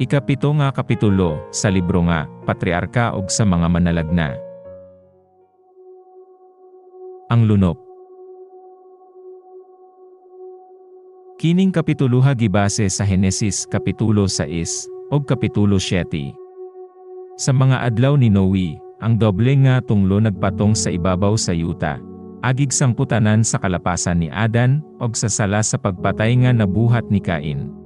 Ikapito nga kapitulo, sa libro nga, Patriarka og sa mga manalagna. Ang lunop. Kining kapituluha gibase sa Henesis kapitulo 6 og kapitulo 7. Sa mga adlaw ni Noe, ang doble nga tunglo nagpatong sa ibabaw sa yuta, agig sangputanan sa kalapasan ni Adan og sa sala sa pagpatay nga nabuhat ni Cain.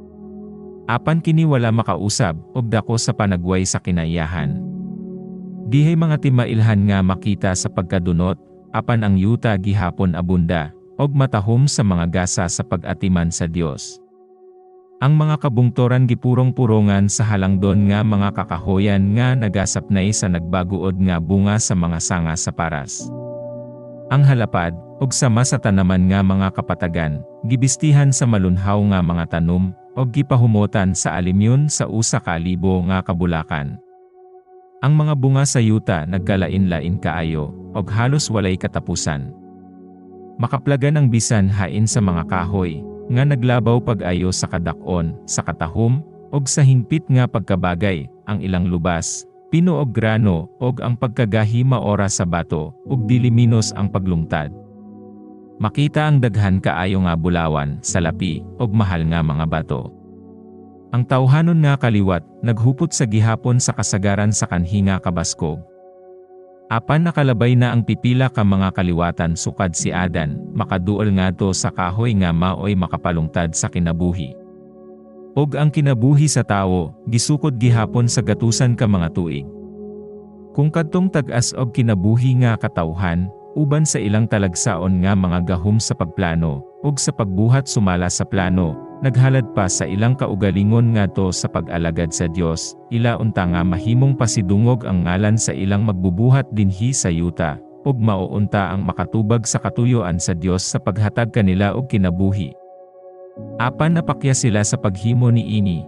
Apan kini wala makausab og dako sa panagway sa kinaiyahan. Dihay mga timailhan nga makita sa pagkadunot, apan ang yuta gihapon abunda, og matahom sa mga gasa sa pag-atiman sa Dios. Ang mga kabungtoran gipurong-purongan sa halangdon nga mga kakahoyan nga nagasapnay sa nagbaguod nga bunga sa mga sanga sa paras. Ang halapad, og sama sa tanaman nga mga kapatagan, gibistihan sa malunhaw nga mga tanom, og gipahumotan sa alimyon sa usa ka libo nga kabulakan. Ang mga bunga sa yuta nagkalain-lain kaayo, og halos walay katapusan. Makaplagan ang bisan hain sa mga kahoy, nga naglabaw pag-ayo sa kadakon, sa katahom, og sa hingpit nga pagkabagay, ang ilang lubas, pino og grano, og ang pagkagahi maora sa bato, ug diliminos ang paglungtad. Makita ang daghan kaayo nga bulawan, salapi, og mahal nga mga bato. Ang tawhanon nga kaliwat, naghupot sa gihapon sa kasagaran sa kanhi nga kabaskog. Apan nakalabay na ang pipila ka mga kaliwatan sukad si Adan, makaduol ngadto sa kahoy nga maoy makapalungtad sa kinabuhi. Og ang kinabuhi sa tawo, gisukod gihapon sa gatusan ka mga tuig. Kung kadtong tag-as og kinabuhi nga katawhan, uban sa ilang talagsaon nga mga gahom sa pagplano, ug sa pagbuhat sumala sa plano, naghalad pa sa ilang kaugalingon ngadto sa pag-alagad sa Dios, ila unta nga mahimong pasidungog ang ngalan sa ilang magbubuhat dinhi sa yuta, ug mauunta ang makatubag sa katuyoan sa Dios sa paghatag kanila og kinabuhi. Apan napakya sila sa paghimo niini.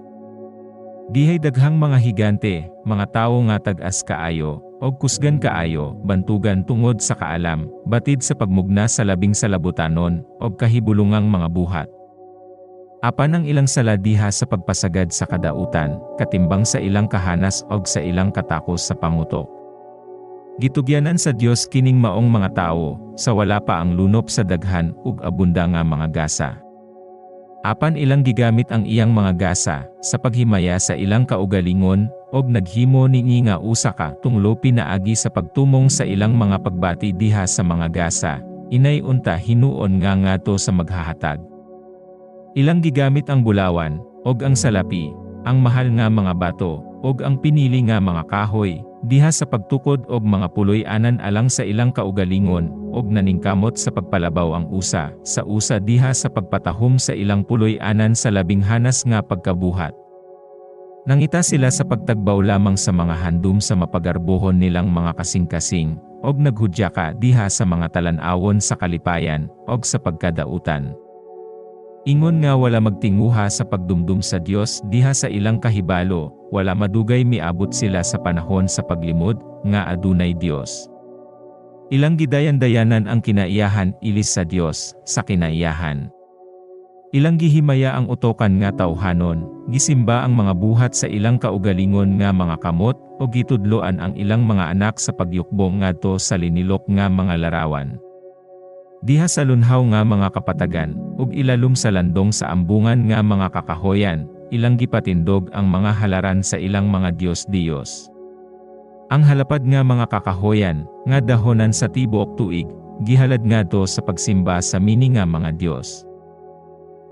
Dihay daghang mga higante, mga tawo nga tag-as kaayo, og kusgan kaayo, bantugan tungod sa kaalam, batid sa pagmugna sa labing salabutanon, og kahibulungang mga buhat. Apan ang ilang sala diha sa pagpasagad sa kadautan, katimbang sa ilang kahanas og sa ilang katakos sa pangutok. Gitugyanan sa Dios kining maong mga tawo, sa wala pa ang lunop sa daghan ug abunda nga mga gasa. Apan ilang gigamit ang iyang mga gasa, sa paghimaya sa ilang kaugalingon, og naghimo ni nga usa ka tunglo pinaagi sa pagtumong sa ilang mga pagbati diha sa mga gasa, inay unta hinuon nga ngadto sa maghahatag. Ilang gigamit ang bulawan, og ang salapi, ang mahal nga mga bato, og ang pinili nga mga kahoy, diha sa pagtukod og mga puloy-anan alang sa ilang kaugalingon, og naningkamot sa pagpalabaw ang usa, sa usa diha sa pagpatahom sa ilang puloy-anan sa labing hanas nga pagkabuhat. Nangita sila sa pagtagbaw lamang sa mga handom sa mapagarbohon nilang mga kasing-kasing, og naghudya ka diha sa mga talan-awon sa kalipayan, og sa pagkadautan. Ingon nga wala magtinguha sa pagdumdum sa Dios diha sa ilang kahibalo, wala madugay miabot sila sa panahon sa paglimod, nga adunay Dios. Ilang gidayan-dayanan ang kinaiyahan ilis sa Dios, sa kinaiyahan. Ilang gihimaya ang utokan nga tawhanon, gisimba ang mga buhat sa ilang kaugalingon nga mga kamot, o gitudloan ang ilang mga anak sa pagyukbong ngadto sa linilok nga mga larawan. Diha sa lunhaw nga mga kapatagan, ug ilalum sa landong sa ambungan nga mga kakahoyan, ilang gipatindog ang mga halaran sa ilang mga Diyos-Diyos. Ang halapad nga mga kakahoyan, nga dahonan sa tibuok tuig, gihalad ngadto sa pagsimba sa mini nga mga Diyos.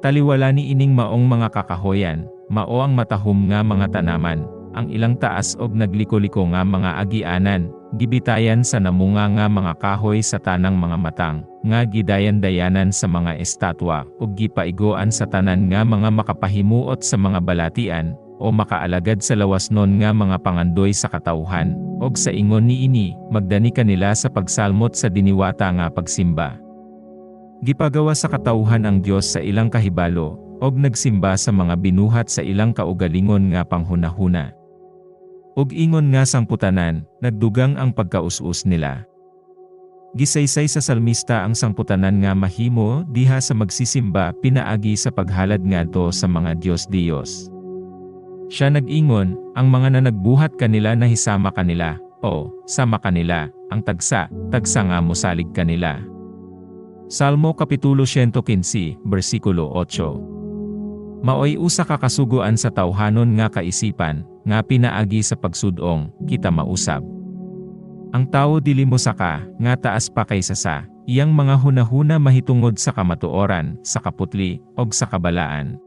Taliwala ni ining maong mga kakahoyan, mao ang matahom nga mga tanaman, ang ilang taas og nagliko-liko nga mga agianan, gibitayan sa namunga nga mga kahoy sa tanang mga matang, nga gidayan-dayanan sa mga estatwa, ug gipaigoan sa tanan nga mga makapahimuot sa mga balatian, o makaalagad sa lawasnon nga mga pangandoy sa katawhan, og sa ingon niini, magdani kanila sa pagsalmot sa diniwata nga pagsimba. Gipagawa sa katawhan ang Dios sa ilang kahibalo, og nagsimba sa mga binuhat sa ilang kaugalingon nga panghunahuna. Og ingon nga sangputanan, nagdugang ang pagkaus-us nila. Gisaysay sa salmista ang sangputanan nga mahimo diha sa magsisimba pinaagi sa paghalad ngadto sa mga Diyos-Diyos. Siya nag-ingon, ang mga nanagbuhat kanila na hisama kanila, o, sama kanila, ang tagsa nga mosalig kanila. Salmo Kapitulo 115, versikulo 8. Maoy usa ka kasugoan sa tawhanon nga kaisipan, nga pinaagi sa pagsudong, kita mausab. Ang tao dili mo saka, nga taas pa kaysa sa, iyang mga hunahuna mahitungod sa kamatuoran, sa kaputli, og sa kabalaan.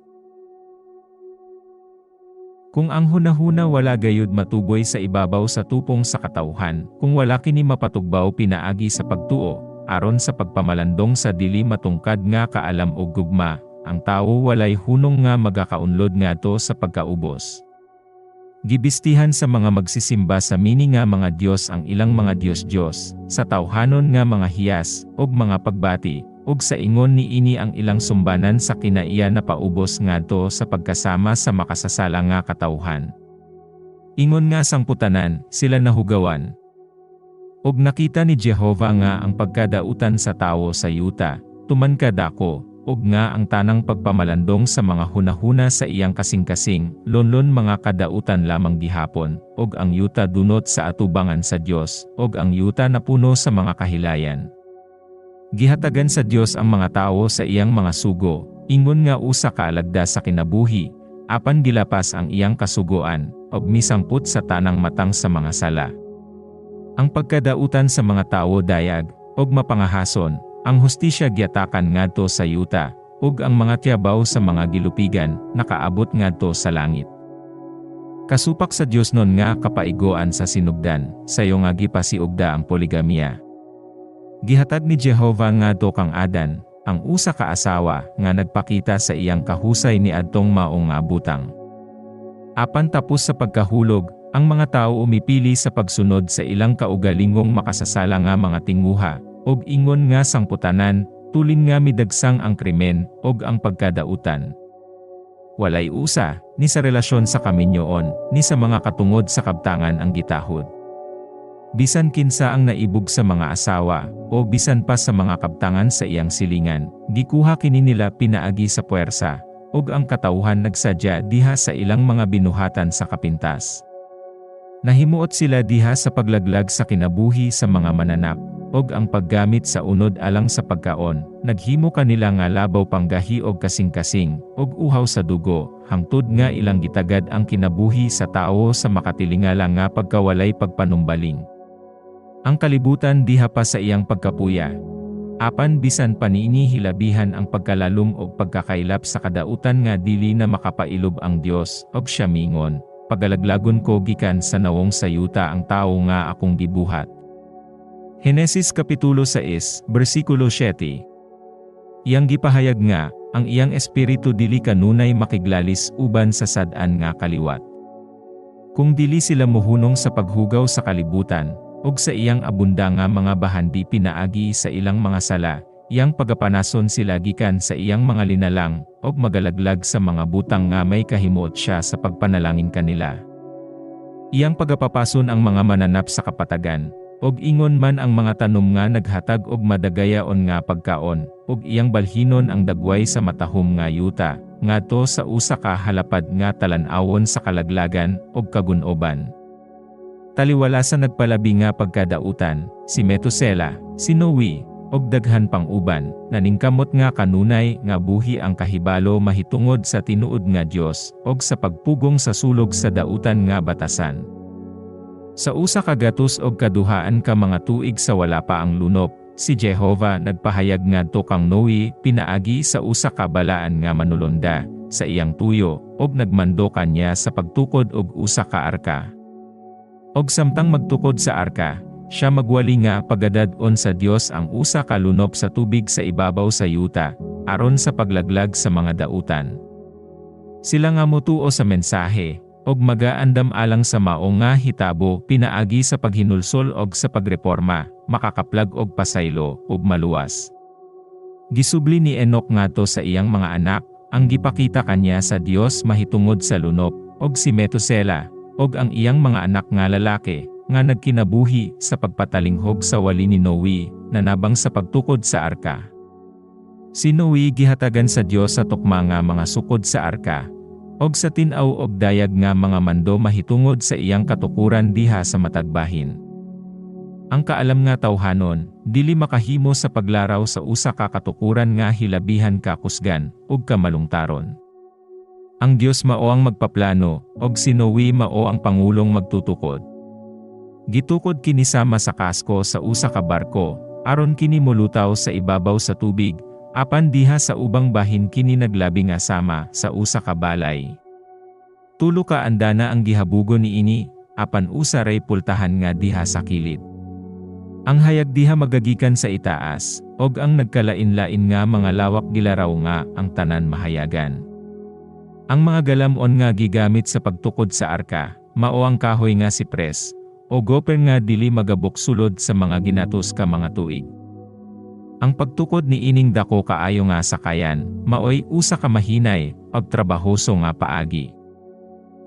Kung ang hunahuna wala gayud matuboy sa ibabaw sa tupong sa katawhan, kung wala kini mapatugbaw pinaagi sa pagtuo, aron sa pagpamalandong sa dili matungkad nga kaalam og gugma, ang tao walay hunong nga magakaunlod ngadto sa pagkaubos. Gibistihan sa mga magsisimba sa mini nga mga Dios ang ilang mga Dios-Dios, sa tawhanon nga mga hiyas, og mga pagbati, ug sa ingon niini ang ilang sumbanan sa kinaiya na paubos ngadto sa pagkasama sa makasasala nga katawhan. Ingon nga sang putanan, sila nahugawan. Og nakita ni Jehova nga ang pagkadautan sa tao sa yuta, tuman kadako, og nga ang tanang pagpamalandong sa mga hunahuna sa iyang kasing-kasing, lonlon mga kadautan lamang gihapon, og ang yuta dunot sa atubangan sa Dios, og ang yuta napuno sa mga kahilayan. Gihatagan sa Dios ang mga tao sa iyang mga sugo, ingon nga usa ka alagda sa kinabuhi, apan gilapas ang iyang kasugoan, og misangput sa tanang matang sa mga sala. Ang pagkadautan sa mga tao dayag, og mapangahason, ang hustisya giatakan ngadto sa yuta, ug ang mga tiyabaw sa mga gilupigan, nakaabot ngadto sa langit. Kasupak sa Dios nun nga kapaigoan sa sinugdan, sayo nga gipasiugda ang poligamia. Gihatag ni Jehova ngadto kang Adan, ang usa ka asawa, nga nagpakita sa iyang kahusay ni adtong maong nga butang. Apan tapos sa pagkahulog, ang mga tao umipili sa pagsunod sa ilang kaugalingong makasasala nga mga tinguha, og ingon nga sang putanan, tulin nga midagsang ang krimen, og ang pagkadautan. Walay usa, ni sa relasyon sa kaminyoon, ni sa mga katungod sa kabtangan ang gitahod. Bisan kinsa ang naibog sa mga asawa, o bisan pa sa mga kabtangan sa iyang silingan, gikuha kini nila pinaagi sa puwersa, og ang katawhan nagsadya diha sa ilang mga binuhatan sa kapintas. Nahimuot sila diha sa paglaglag sa kinabuhi sa mga mananap, og ang paggamit sa unod alang sa pagkaon, naghimo kanila nga labaw panggahi og kasing-kasing, og uhaw sa dugo, hangtod nga ilang gitagad ang kinabuhi sa tao sa makatilingala nga pagkawalay pagpanumbaling. Ang kalibutan diha pa sa iyang pagkapuya. Apan bisan panini hilabihan ang pagkalalom og pagkakailap sa kadautan nga dili na makapailob ang Dios, og siya mingon, pagalaglagon ko gikan sa nawong sayuta ang tao nga akong gibuhat. Henesis Kapitulo 6, versikulo 7. Iyang gipahayag nga, ang iyang espiritu dili kanunay makiglalis uban sa sad-an nga kaliwat. Kung dili sila mohunong sa paghugaw sa kalibutan, ug sa iyang abunda nga mga bahandi pinaagi sa ilang mga sala, iyang pagapanason sila gikan sa iyang mga linalang, ug magalaglag sa mga butang nga may kahimuot siya sa pagpanalangin kanila. Iyang pagapapason ang mga mananap sa kapatagan, ug ingon man ang mga tanom nga naghatag og madagayaon nga pagkaon, ug iyang balhinon ang dagway sa matahom nga yuta, ngadto sa usa ka halapad nga talan-awon sa kalaglagan, ug kagun-oban. Taliwala sa nagpalabi nga pagkadautan, si Metusela, si Noe, og daghan pang uban, naningkamot nga kanunay nga buhi ang kahibalo mahitungod sa tinuod nga Dios, og sa pagpugong sa sulog sa dautan nga batasan. Sa usa ka gatos og kaduhaan ka mga tuig sa wala pa ang lunop, si Jehova nagpahayag ngadto kang Noe pinaagi sa usa ka balaan nga manulonda, sa iyang tuyo, og nagmando kanya sa pagtukod og usa ka arka. Og samtang magtukod sa arka, siya magwali nga pagadad-on sa Dios ang usa ka lunop sa tubig sa ibabaw sa yuta, aron sa paglaglag sa mga dautan. Sila nga motuo sa mensahe, og magaandam alang sa mao nga hitabo pinaagi sa paghinulsol og sa pagreporma, makakaplag og pasaylo, ug maluwas. Gisubli ni Enoch ngadto sa iyang mga anak, ang gipakita kanya sa Dios mahitungod sa lunop, og si Metusela, og ang iyang mga anak nga lalaki, nga nagkinabuhi sa pagpatalinghog sa wali ni Noe, nanabang sa pagtukod sa arka. Si Noe gihatagan sa Dios sa tukma nga mga sukod sa arka, Og sa tinaw og dayag nga mga mando mahitungod sa iyang katukuran diha sa matagbahin. Ang kaalam nga tawhanon, dili makahimo sa paglaraw sa usa ka katukuran nga hilabihan ka kusgan, ug kamalungtaron. Ang Dios mao ang magpaplano, og si Noe mao ang pangulong magtutukod. Gitukod kini sama sa kasko sa usa ka barko, aron kini molutaw sa ibabaw sa tubig, apan diha sa ubang bahin kini naglabi nga sama sa usa ka balay. Tulo ka andana ang gihabugon niini, apan usa ray pultahan nga diha sa kilid. Ang hayag diha magagikan sa itaas, og ang nagkalain-lain nga mga lawak gilaraw nga ang tanan mahayagan. Ang mga galamon nga gigamit sa pagtukod sa arka, mao ang kahoy nga sipres, o gopher nga dili magabok sulod sa mga ginatos ka mga tuig. Ang pagtukod ni ining dako kaayo nga sakayan, maoy usa ka mahinay, og trabahoso nga paagi.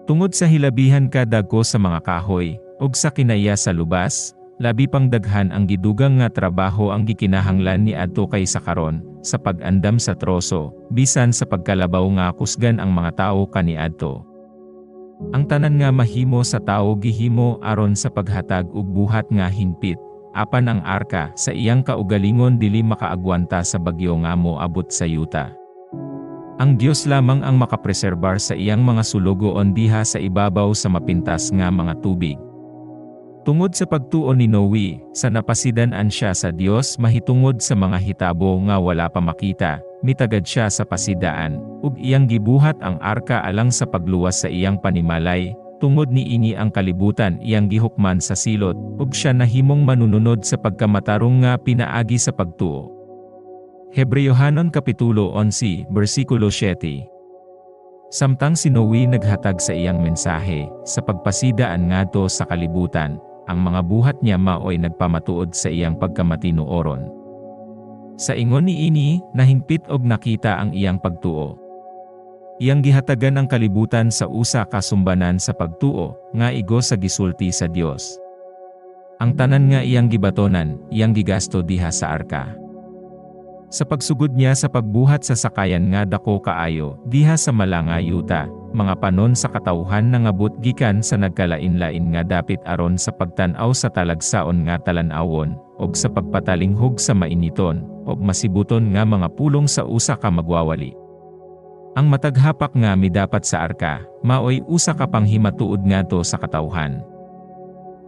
Tungod sa hilabihan ka dagko sa mga kahoy, og sa kinaya sa lubas, labi pang daghan ang gidugang nga trabaho ang gikinahanglan ni adto kay sa karon, sa pag-andam sa troso, bisan sa pagkalabaw nga kusgan ang mga tao kaniadto. Ang tanan nga mahimo sa tao gihimo aron sa paghatag og buhat nga hingpit, apan ang arka sa iyang kaugalingon dili makaagwanta sa bagyo nga moabot sa yuta. Ang Dios lamang ang makapreserbar sa iyang mga sulugoon diha sa ibabaw sa mapintas nga mga tubig. Tungod sa pagtuon ni Noe, sa napasidan-an siya sa Dios mahitungod sa mga hitabo nga wala pa makita, mitagad siya sa pasidaan, ug iyang gibuhat ang arka alang sa pagluwas sa iyang panimalay, tungod niini ang kalibutan iyang gihukman sa silot, ug siya nahimong manununod sa pagkamatarong nga pinaagi sa pagtuo. Hebreyohanon Kapitulo 11, versikulo 7. Samtang si Noe naghatag sa iyang mensahe, sa pagpasidaan ngadto sa kalibutan, ang mga buhat niya maoy nagpamatuod sa iyang pagkamatinuoron. Sa ingon niini, nahingpit og nakita ang iyang pagtuo. Iyang gihatagan ang kalibutan sa usa ka sumbanan sa pagtuo, nga igo sa gisulti sa Dios. Ang tanan nga iyang gibatonan, iyang gigasto diha sa arka. Sa pagsugod niya sa pagbuhat sa sakayan nga dako kaayo, diha sa malanga yuta, mga panon sa katawhan nga ngabot gikan sa nagkalain-lain nga dapit aron sa pagtan-aw sa talagsaon nga talan-awon, og sa pagpatalinghog sa mainiton, og masibuton nga mga pulong sa usa ka magwawali. Ang mataghapak nga midapat sa arka, maoy usa ka panghimatuod ngadto sa katawhan.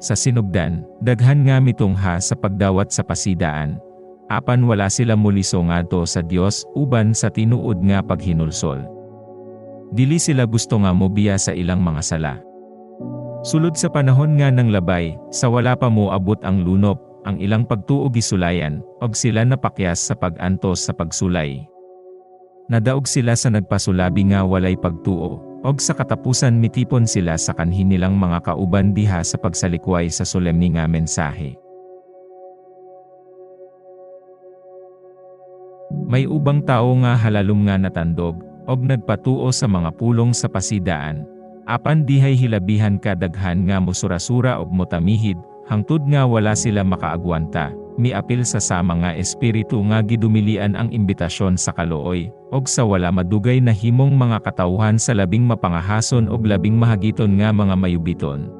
Sa sinugdan, daghan nga mitungha sa pagdawat sa pasidaan, apan wala sila muliso ngadto sa Dios uban sa tinuod nga paghinulsol. Dili sila gusto nga mobiya sa ilang mga sala. Sulod sa panahon nga ng labay, sa wala pa moabot ang lunop, ang ilang pagtuo gisulayan, og sila napakyas sa pag-antos sa pagsulay. Nadaog sila sa nagpasulabi nga walay pagtuo, og sa katapusan mitipon sila sa kanhin nilang mga kauban diha sa pagsalikway sa solemni nga mensahe. May ubang tao nga halalom nga natandog, og nagpatuo sa mga pulong sa pasidaan, apan dihay hilabihan kadaghan nga mosurasura og motamihid, hangtod nga wala sila makaagwanta, miapil sa sama nga espiritu nga gidumilian ang imbitasyon sa kalooy, og sa wala madugay na himong mga katawhan sa labing mapangahason og labing mahagiton nga mga mayubiton.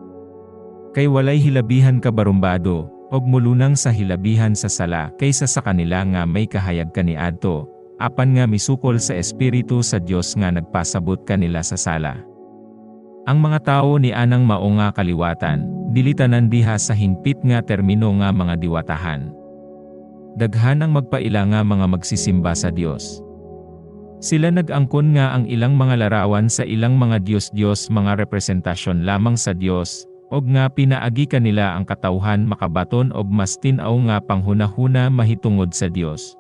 Kay walay hilabihan kabarumbado, og mulunang sa hilabihan sa sala kaysa sa kanila nga may kahayag kaniadto, apan nga misukol sa espiritu sa Dios nga nagpasabot kanila sa sala. Ang mga tao ni anang mao nga kaliwatan, dilitanan diha sa hingpit nga termino nga mga diwatahan. Daghan ang magpaila nga mga magsisimba sa Dios. Sila nag-angkon nga ang ilang mga larawan sa ilang mga Diyos-Diyos mga representasyon lamang sa Dios, og nga pinaagi kanila ang katawhan makabaton og mas tin-aw nga panghunahuna mahitungod sa Dios.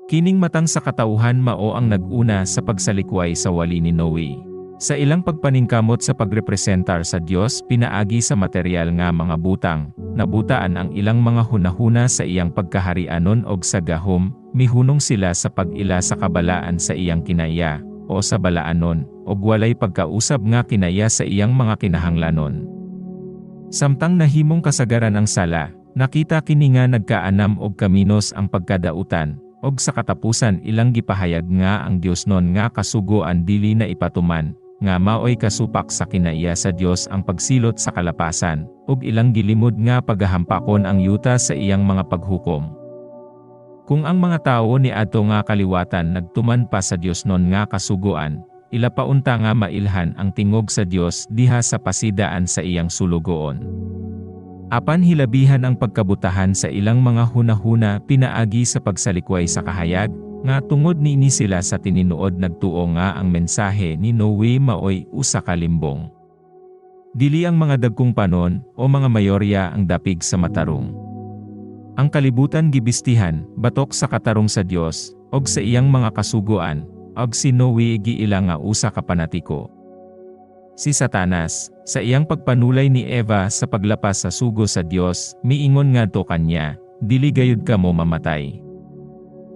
Kining matang sa katawhan mao ang nag-una sa pagsalikway sa wali ni Noe. Sa ilang pagpaningkamot sa pagrepresentar sa Dios pinaagi sa material nga mga butang, nabutaan ang ilang mga hunahuna sa iyang pagkaharianon og sa gahom, mihunong sila sa pag-ila sa kabalaan sa iyang kinaya, o sa balaanon, og walay pagkausab nga kinaya sa iyang mga kinahanglanon. Samtang nahimong kasagaran ang sala, nakita kini nga nagkaanam og kaminos ang pagkadautan, og sa katapusan ilang gipahayag nga ang Dios non nga kasugoan dili na ipatuman, nga maoy kasupak sa kinaiya sa Dios ang pagsilot sa kalapasan, ug ilang gilimod nga pagahampakon ang yuta sa iyang mga paghukom. Kung ang mga tao ni adto nga kaliwatan nagtuman pa sa Dios non nga kasugoan, ila paunta nga mailhan ang tingog sa Dios diha sa pasidaan sa iyang sulugoon. Apan hilabihan ang pagkabutahan sa ilang mga hunahuna pinaagi sa pagsalikway sa kahayag, nga tungod niini sila sa tininuod nagtuo nga ang mensahe ni Noe maoy usa ka limbong. Dili ang mga dagkong panon o mga mayorya ang dapig sa matarong. Ang kalibutan gibistihan, batok sa katarong sa Dios, og sa iyang mga kasuguan, og si Noe giila nga usa ka panatiko. Si Satanas, sa iyang pagpanulay ni Eva sa paglapas sa sugo sa Dios, miingon ngadto kanya, dili gayud kamo mamatay.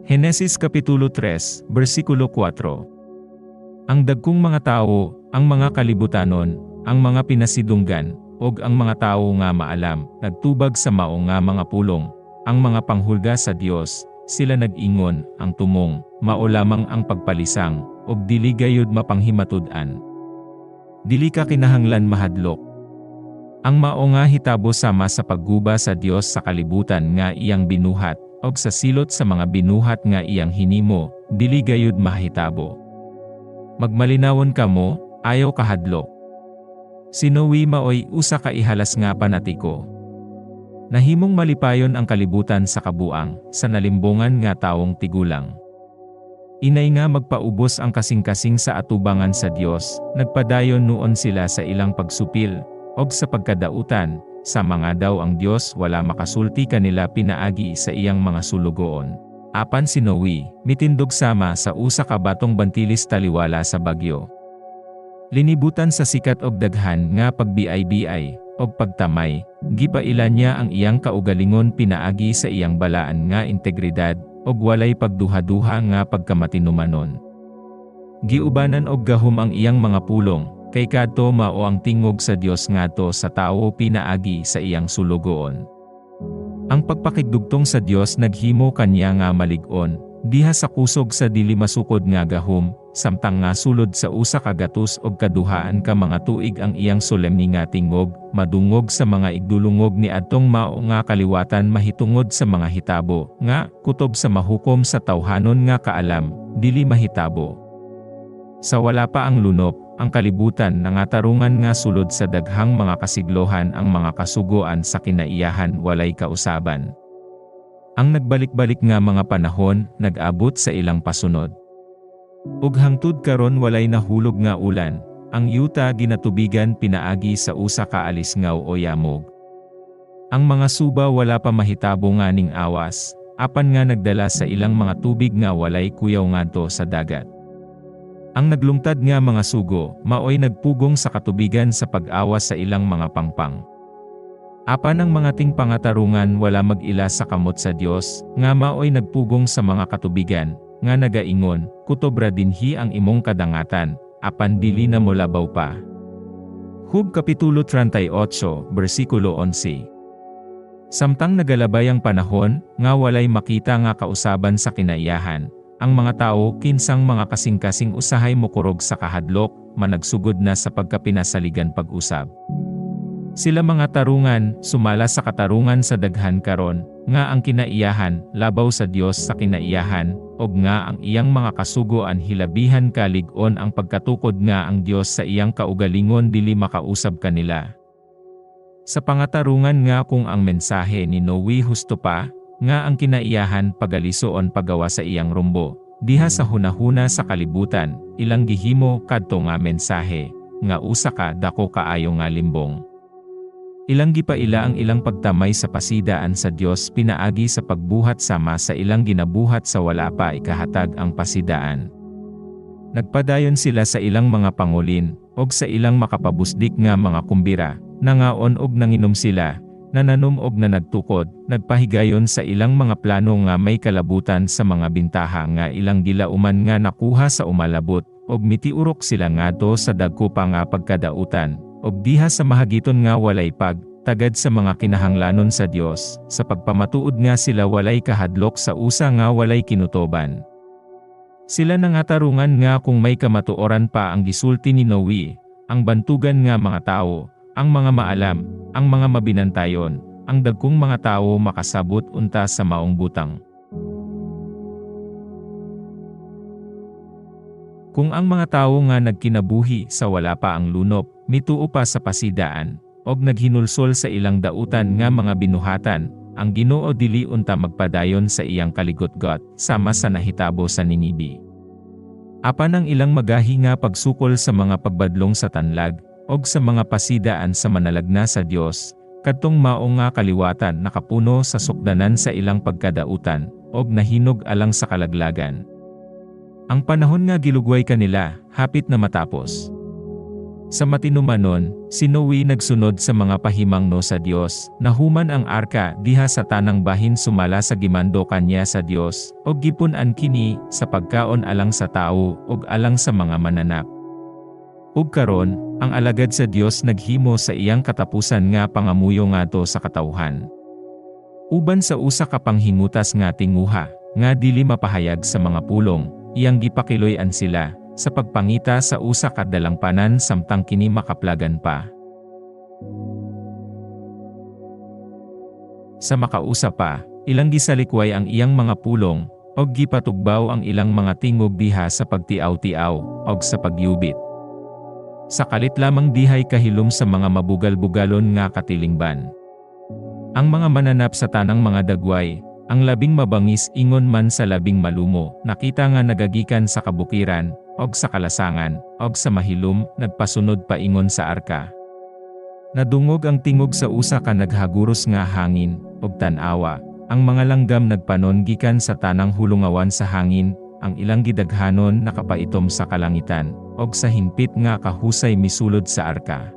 Henesis Kapitulo 3, versikulo 4. Ang dagkong mga tao, ang mga kalibutanon, ang mga pinasidunggan, og ang mga tao nga maalam, nagtubag sa mao nga mga pulong, ang mga panghulga sa Dios, sila nag-ingon, ang tumong, mao lamang ang pagpalisang, og dili gayud mapanghimatud-an. Dili ka kinahanglan mahadlok. Ang mao nga hitabo sama sa pagguba sa Dios sa kalibutan nga iyang binuhat, og sa silot sa mga binuhat nga iyang hinimo, dili gayud mahitabo. Magmalinawon kamo, ayaw kahadlok. Si Noe maoy usa ka ihalas nga panatiko. Nahimong malipayon ang kalibutan sa kabuang, sa nalimbongan nga taong tigulang. Inay nga magpaubos ang kasing-kasing sa atubangan sa Dios, nagpadayon noon sila sa ilang pagsupil, og sa pagkadautan, sa mga daw ang Dios wala makasulti kanila pinaagi sa iyang mga sulugoon. Apan si Noe, mitindog sama sa usa ka batong bantilis taliwala sa bagyo. Linibutan sa sikat og daghan nga pagbiay-biay, og pagtamay, gipailan niya ang iyang kaugalingon pinaagi sa iyang balaan nga integridad, og walay pagduha-duha nga pagkamatinumanon. Giubanan og gahom ang iyang mga pulong, kay kadto mao ang tingog sa Dios ngadto sa tawo pinaagi sa iyang sulugoon. Ang pagpakigdugtong sa Dios naghimo kanya nga malig-on, diha sa kusog sa dili masukod nga gahom, samtang nga sulod sa usa ka gatos og kaduhaan ka mga tuig ang iyang solemni nga tingog, madungog sa mga igdulungog ni adtong mao nga kaliwatan mahitungod sa mga hitabo, nga kutob sa mahukom sa tawhanon nga kaalam, dili mahitabo. Sa wala pa ang lunop, ang kalibutan nangatarungan nga sulod sa daghang mga kasiglohan ang mga kasugoan sa kinaiyahan walay kausaban. Ang nagbalik-balik nga mga panahon, nag-abot sa ilang pasunod. Ug hangtud karon walay nahulog nga ulan, ang yuta ginatubigan pinaagi sa usa ka alisngaw o yamog. Ang mga suba wala pa mahitabo nga ning awas, apan nga nagdala sa ilang mga tubig nga walay kuyaw ngadto sa dagat. Ang naglungtad nga mga sugo, maoy nagpugong sa katubigan sa pag-awas sa ilang mga pangpang. Apan ang mga ting pangatarungan wala mag-ila sa kamot sa Dios, nga maoy nagpugong sa mga katubigan, nga nagaingon, kutobra dinhi ang imong kadangatan, apan dili na mo labaw pa. Hub Kapitulo 38, versikulo 11. Samtang nagalabay ang panahon, nga walay makita nga kausaban sa kinaiyahan, ang mga tao kinsang mga kasing-kasing usahay mokurog sa kahadlok, managsugod na sa pagkapinasaligan pag-usab. Sila mga tarungan, sumala sa katarungan sa daghan karon, nga ang kinaiyahan, labaw sa Dios sa kinaiyahan, og nga ang iyang mga kasugoan hilabihan kalig-on ang pagkatukod nga ang Dios sa iyang kaugalingon dili makausab kanila. Sa pangatarungan nga kung ang mensahe ni Noe husto pa, nga ang kinaiyahan pagalisoon pagawa sa iyang rumbo, diha sa hunahuna sa kalibutan, ilang gihimo kadto nga mensahe, nga usa ka dako kaayo nga limbong. Ilang gipaila ang ilang pagtamay sa pasidaan sa Dios pinaagi sa pagbuhat sama sa ilang ginabuhat sa wala pa ikahatag ang pasidaan. Nagpadayon sila sa ilang mga pangulin, og sa ilang makapabusdik nga mga kumbira, nangaon og nanginom sila, nananom og nanagtukod, nagpahigayon sa ilang mga plano nga may kalabutan sa mga bintaha nga ilang gilauman nga nakuha sa umalabot, og mitiurok sila ngadto sa dagko pa nga pagkadautan, og diha sa mahagiton nga walay tagad sa mga kinahanglanon sa Dios, sa pagpamatuod nga sila walay kahadlok sa usa nga walay kinutoban. Sila nangatarungan nga kung may kamatuoran pa ang gisulti ni Noe, ang bantugan nga mga tao, ang mga maalam, ang mga mabinantayon, ang dagkong mga tao makasabot unta sa maong butang. Kung ang mga tao nga nagkinabuhi sa wala pa ang lunop, mituo pa sa pasidaan, og naghinulsol sa ilang dautan nga mga binuhatan, ang Ginoo dili unta magpadayon sa iyang kaligotgot, sama sa nahitabo sa Ninibe. Apan ang ilang magahi nga pagsukol sa mga pagbadlong sa tanlag, og sa mga pasidaan sa manalagna sa Dios, kadtong mao nga kaliwatan nakapuno sa sukdanan sa ilang pagkadautan, og nahinog alang sa kalaglagan. Ang panahon nga gilugway kanila, hapit na matapos. Sa matinumanon, si Noe nagsunod sa mga pahimangno sa Dios, nahuman ang arka diha sa tanang bahin sumala sa gimando kanya sa Dios, og gipun-an kini sa pagkaon alang sa tao og alang sa mga mananap. Ug karon, ang alagad sa Dios naghimo sa iyang katapusan nga pangamuyo ngadto sa katawhan. Uban sa usa ka panghingutas nga tinguha, nga dili mapahayag sa mga pulong, iyang gipakiloy-an sila sa pagpangita sa usa ka dalangpanan samtang kini makaplagan pa. Sa makausa pa, ilang gisalikway ang iyang mga pulong, og gipatugbaw ang ilang mga tingog diha sa pagtiaw-tiaw, og sa pagyubit. Sa kalit lamang dihay kahilom sa mga mabugal-bugalon nga katilingban. Ang mga mananap sa tanang mga dagway, ang labing mabangis ingon man sa labing malumo, nakita nga nagagikan sa kabukiran, og sa kalasangan, og sa mahilom, nagpasunod pa ingon sa arka. Nadungog ang tingog sa usa ka naghaguros nga hangin, og tanawa, ang mga langgam nagpanon gikan sa tanang hulungawan sa hangin, ang ilang gidaghanon nakapaitom sa kalangitan, og sa himpit nga kahusay misulod sa arka.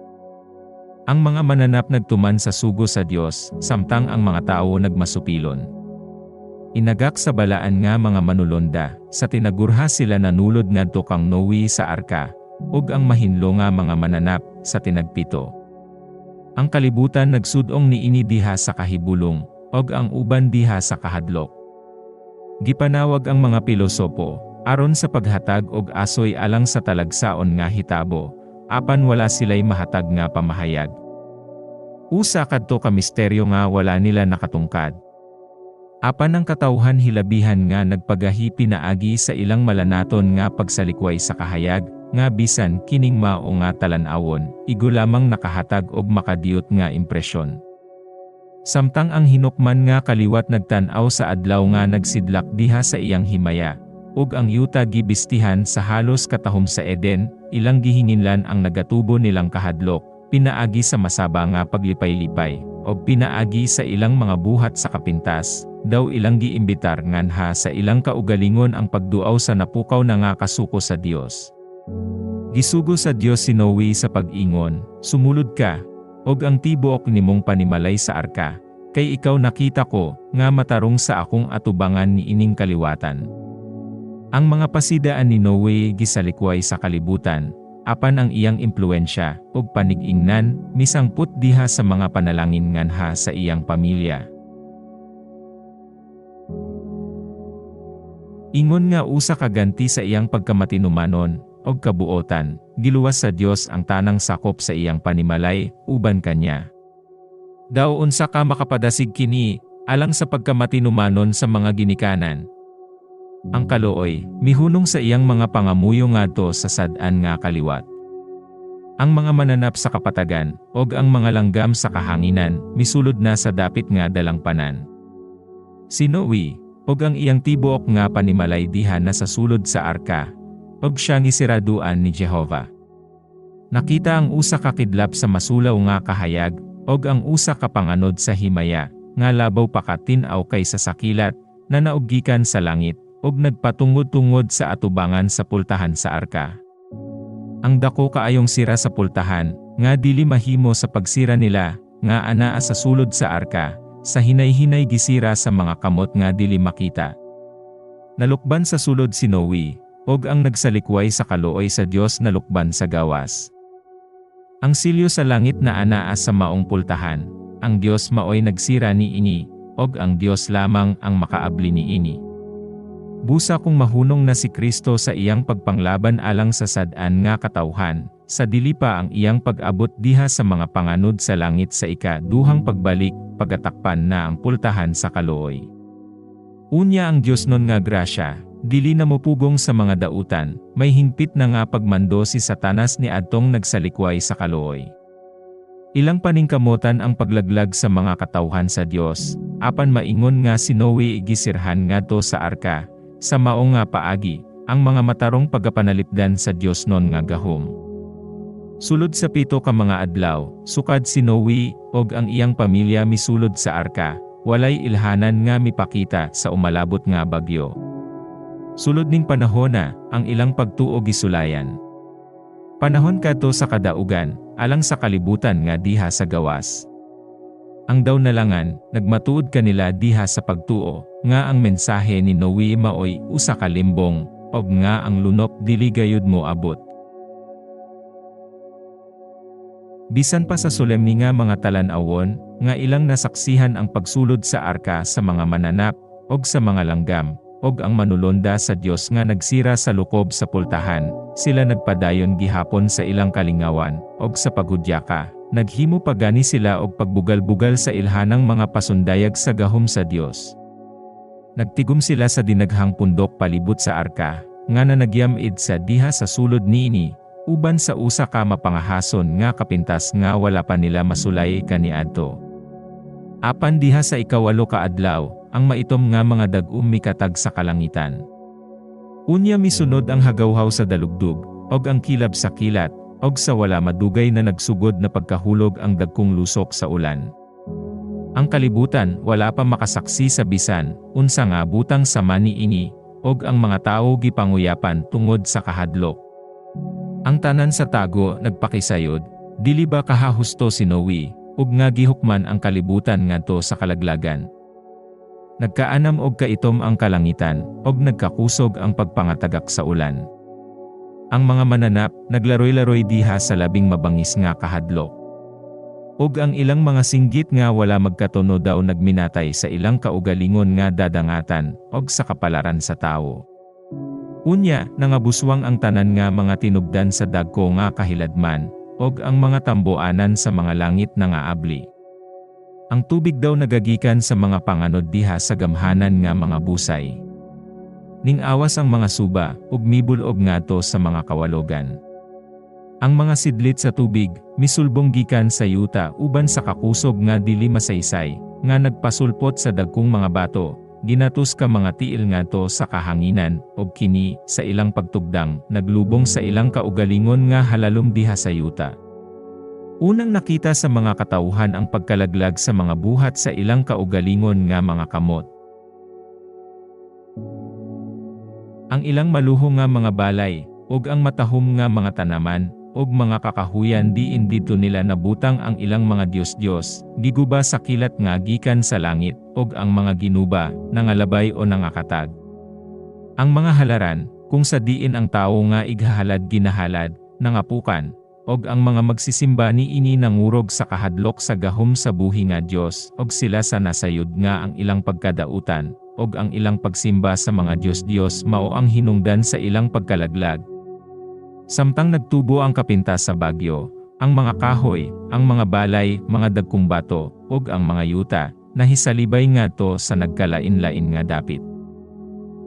Ang mga mananap nagtuman sa sugo sa Dios, samtang ang mga tao nagmasupilon. Inagak sa balaan nga mga manulonda, sa tinagurha sila nanulod ngadto kang Noe sa arka, ug ang mahinlo nga mga mananap, sa tinagpito. Ang kalibutan nagsudong niini diha sa kahibulong, ug ang uban diha sa kahadlok. Gipanawag ang mga pilosopo, aron sa paghatag og asoy alang sa talagsaon nga hitabo, apan wala sila'y mahatag nga pamahayag. Usa kadto ka misteryo nga wala nila nakatungkad. Apan ang katawhan hilabihan nga nagpagahi pinaagi sa ilang malanaton nga pagsalikway sa kahayag, nga bisan kining mao nga talan-awon, igo lamang nakahatag og makadiyot nga impresyon. Samtang ang hinukman nga kaliwat nagtan-aw sa adlaw nga nagsidlak diha sa iyang himaya, ug ang yuta gibistihan sa halos katahom sa Eden, ilang gihinginlan ang nagatubo nilang kahadlok, pinaagi sa masaba nga paglipay-lipay, o pinaagi sa ilang mga buhat sa kapintas, daw ilang giimbitar nganha sa ilang kaugalingon ang pagduaw sa napukaw na nga kasuko sa Dios. Gisugo sa Dios si Noe sa pag-ingon, sumulod ka, og ang tibuok nimong panimalay sa arka, kay ikaw nakita ko, nga matarong sa akong atubangan ni ining kaliwatan. Ang mga pasidaan ni Noe gisalikway sa kalibutan, apan ang iyang impluensya, ug panig-ingnan, misangput diha sa mga panalangin nganha sa iyang pamilya. Ingon nga usa ka ganti sa iyang pagkamatinumanon, og kabuotan, giluwas sa Dios ang tanang sakop sa iyang panimalay, uban kanya. Daw unsa ka makapadasig kini, alang sa pagkamatinumanon sa mga ginikanan. Ang kalooy, mihunong sa iyang mga pangamuyo ngadto sa sad-an nga kaliwat. Ang mga mananap sa kapatagan, og ang mga langgam sa kahanginan, misulod na sa dapit nga dalangpanan. Si Noe, og ang iyang tibuok nga panimalay diha na sa sulod sa arka, og siya gisiraduan ni Jehova. Nakita ang usa ka kidlap sa masulaw nga kahayag, og ang usa ka panganod sa himaya, nga labaw pa katinaw kay sa sakilat, na nauggikan sa langit, og nagpatungod-tungod sa atubangan sa pultahan sa arka. Ang dako kaayong sira sa pultahan, nga dili mahimo sa pagsira nila, nga anaa sa sulod sa arka, sa hinay-hinay gisira sa mga kamot nga dili makita. Nalukban sa sulod si Noe, og ang nagsalikway sa kalooy sa Dios nalukban sa gawas. Ang silyo sa langit na anaa sa maong pultahan, ang Dios maoy nagsira ni ini, og ang Dios lamang ang makaabli ni ini. Busa kung mahunong na si Kristo sa iyang pagpanglaban alang sa sad-an nga katawhan, sa dili pa ang iyang pag-abot diha sa mga panganod sa langit sa ika-duhang pagbalik, pagatakpan na ang pultahan sa kaluoy. Unya ang Dios nun nga grasya, dili na mopugong sa mga dautan, may hingpit na nga pagmando si Satanas ni adtong nagsalikway sa kaluoy. Ilang paningkamutan ang paglaglag sa mga katawhan sa Dios, apan maingon nga si Noe igisirhan ngadto sa arka, sa mao nga paagi, ang mga matarong pagapanalipdan sa Dios non nga gahom. Sulod sa 7 ka mga adlaw, sukad si Noe og ang iyang pamilya misulod sa arka, walay ilhanan nga mipakita sa umalabot nga bagyo. Sulod ning panahona, ang ilang pagtuo gisulayan. Panahon kadto sa kadaugan, alang sa kalibutan nga diha sa gawas. Ang daw nalangan, nagmatuod kanila diha sa pagtuo, nga ang mensahe ni Noe maoy usa ka limbong, og nga ang lunop dili gayud mo abot. Bisan pa sa solemni nga mga talan-awon, nga ilang nasaksihan ang pagsulod sa arka sa mga mananap, og sa mga langgam, og ang manulonda sa Dios nga nagsira sa lukob sa pultahan, sila nagpadayon gihapon sa ilang kalingawan, og sa paghudyaka. Naghimo pa gani sila og pagbugal-bugal sa ilhanang mga pasundayag sa gahom sa Dios. Nagtigom sila sa dinaghang pundok palibot sa arka, nga nagyamid sa diha sa sulod niini, uban sa usa ka mapangahason nga kapintas nga wala pa nila masulay kaniadto. Apan diha sa ikawalo ka adlaw, ang maitom nga mga dag-um mikatag sa kalangitan. Unya misunod ang hagawhaw sa dalugdog, og ang kilab sa kilat, og sa wala madugay na nagsugod na pagkahulog ang dagkong lusok sa ulan. Ang kalibutan wala pa makasaksi sa bisan, unsa nga butang sa maniini, og ang mga tao gipanguyapan tungod sa kahadlok. Ang tanan sa tago nagpakisayod, dili ba kahahusto si Noe, ug nga gihukman ang kalibutan ngadto sa kalaglagan. Nagkaanam og kaitom ang kalangitan, og nagkakusog ang pagpangatagak sa ulan. Ang mga mananap, naglaroy-laroy diha sa labing mabangis nga kahadlok. Og ang ilang mga singgit nga wala magkatono daw nagminatay sa ilang kaugalingon nga dadangatan, og sa kapalaran sa tao. Unya, nangabuswang ang tanan nga mga tinubdan sa dagko nga kahiladman, og ang mga tamboanan sa mga langit na nga abli. Ang tubig daw nagagikan sa mga panganod diha sa gamhanan nga mga busay. Ning awas ang mga suba, ug mibulog ngadto sa mga kawalogan. Ang mga sidlit sa tubig, misulbong gikan sa yuta uban sa kakusog nga dili masaysay, nga nagpasulpot sa dagkong mga bato, ginatus ka mga tiil ngadto sa kahanginan, ug kini, sa ilang pagtugdang, naglubong sa ilang kaugalingon nga halalom diha sa yuta. Unang nakita sa mga katauhan ang pagkalaglag sa mga buhat sa ilang kaugalingon nga mga kamot. Ang ilang maluho nga mga balay, ug ang matahom nga mga tanaman, ug mga kakahuyan diin dito nila nabutang ang ilang mga Diyos-Diyos, giguba sa kilat nga gikan sa langit, ug ang mga ginuba, nangalabay o nangakatag. Ang mga halaran, kung sa diin ang tao nga ighahalad ginahalad, nangapukan, og ang mga magsisimba niini nangurog sa kahadlok sa gahom sa buhi nga Dios, og sila sa nasayod nga ang ilang pagkadautan, og ang ilang pagsimba sa mga Diyos-Diyos mao ang hinungdan sa ilang pagkalaglag. Samtang nagtubo ang kapintas sa bagyo, ang mga kahoy, ang mga balay, mga dagkong bato, ug ang mga yuta, nahisalibay ngadto sa nagkalain-lain nga dapit.